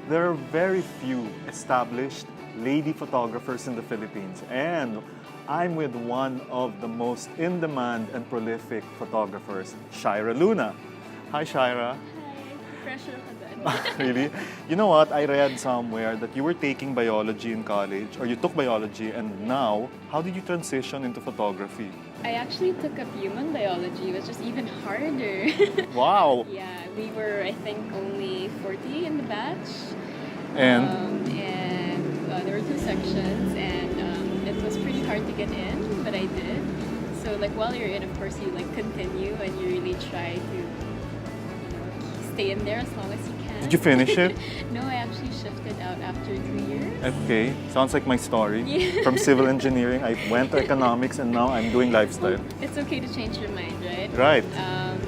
There are very few established lady photographers in the Philippines, and I'm with one of the most in-demand and prolific photographers, Shaira Luna. Hi, Shaira. Hi, pressure ako dun. Really? You know what? I read somewhere that you were taking biology in college, or you took biology, and now, how did you transition into photography? I actually took up human biology, which was even harder. Wow! Yeah, we were, I think, only 40 in the batch. And? There were 2 sections, and it was pretty hard to get in, but I did. So, like, while you're in, of course, you, like, continue, and you really try to, stay in there as long as you can. Did you finish it? No, I actually shifted out after 3 years. Okay, sounds like my story. Yeah. From civil engineering, I went to economics, and now I'm doing lifestyle. It's okay to change your mind, right? Right.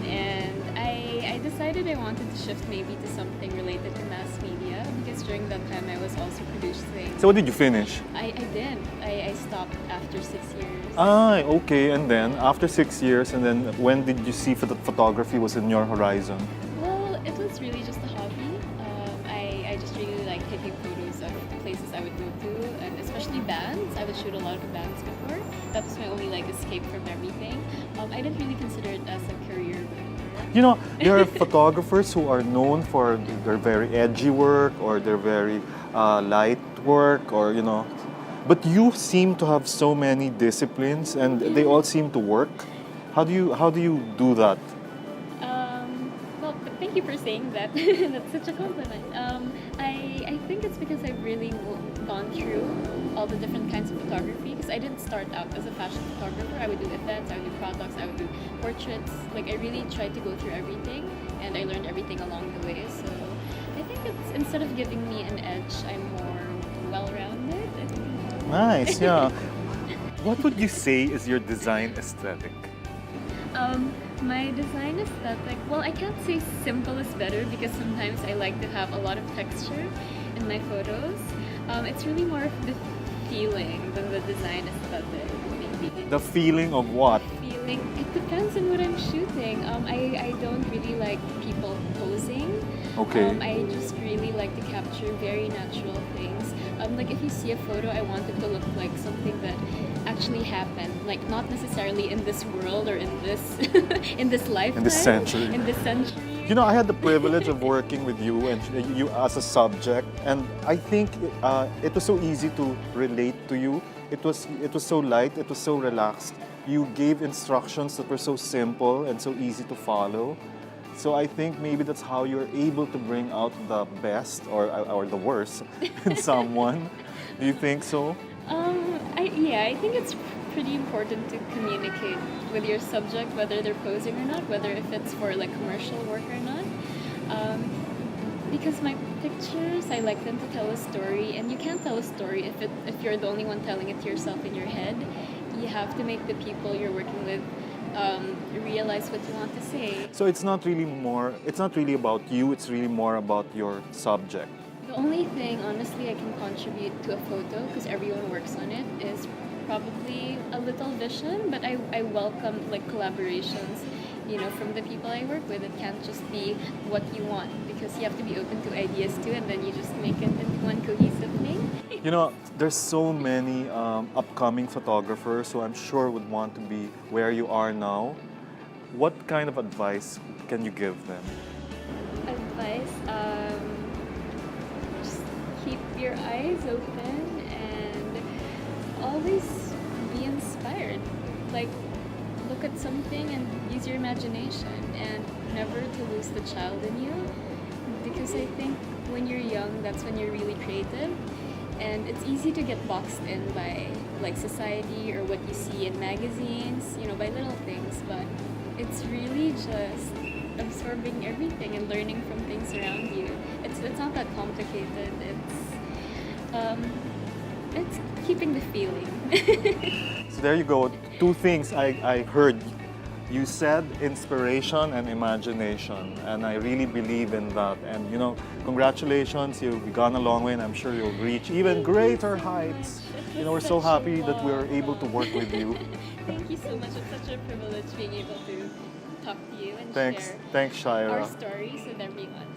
And I decided I wanted to shift maybe to something related to mass media because during that time I was also producing. So what did you finish? I didn't. I stopped after 6 years. Ah, okay. And then after 6 years, and then when did you see that photography was in your horizon? Well, it was really just a hobby. I just really like taking photos of places I would go to, and especially bands. I would shoot a lot of bands before. That was my only like escape from everything. I didn't really consider it as a career before. You know, there are photographers who are known for their very edgy work or their very light work, or but you seem to have so many disciplines, and they all seem to work. How do you do that? Well, thank you for saying that. That's such a compliment. I think it's because I've really gone through all the different kinds of photography, because I didn't start out as a fashion photographer. I would do events, I would do products, I would do portraits. Like, I really tried to go through everything, and I learned everything along the way. So I think it's, instead of giving me an edge, I'm more well-rounded. I think. Nice, yeah. What would you say is your design aesthetic? My design aesthetic, well, I can't say simple is better because sometimes I like to have a lot of texture in my photos. It's really more of the feeling than the design aesthetic, maybe. The feeling of what? Feeling, it depends on what I'm shooting. I don't really like people posing. Okay. I just really like to capture very natural things. Like, if you see a photo, I want it to look like something that actually happened. Like, not necessarily in this world or in this in this lifetime. In this century. In this century. You know, I had the privilege of working with you and you as a subject, and I think it was so easy to relate to you. It was so light, it was so relaxed. You gave instructions that were so simple and so easy to follow. So I think maybe that's how you're able to bring out the best or the worst in someone. Do you think so? I think it's pretty important to communicate with your subject, whether they're posing or not, whether if it's for like commercial work or not. Because my pictures, I like them to tell a story, and you can't tell a story if you're the only one telling it to yourself in your head. You have to make the people you're working with realize what you want to say. So it's not really about you, it's really more about your subject. The only thing, honestly, I can contribute to a photo, because everyone works on it, is probably a little vision, but I welcome like collaborations, from the people I work with. It can't just be what you want, because you have to be open to ideas too, and then you just make it into one cohesive thing. There's so many upcoming photographers who I'm sure would want to be where you are now. What kind of advice can you give them? Advice, just keep your eyes open and always be inspired. Like, look at something and use your imagination, and never to lose the child in you, because I think when you're young, that's when you're really creative. And it's easy to get boxed in by like society or what you see in magazines, by little things, but it's really just absorbing everything and learning from things around you. It's not that complicated. It's keeping the feeling. So there you go. 2 things I heard. You said inspiration and imagination, and I really believe in that. And congratulations, you've gone a long way, and I'm sure you'll reach even greater heights. We're so happy that we're able to work with you. Thank you so much. It's such a privilege being able to talk to you and Thanks, share Shaira. our stories with everyone.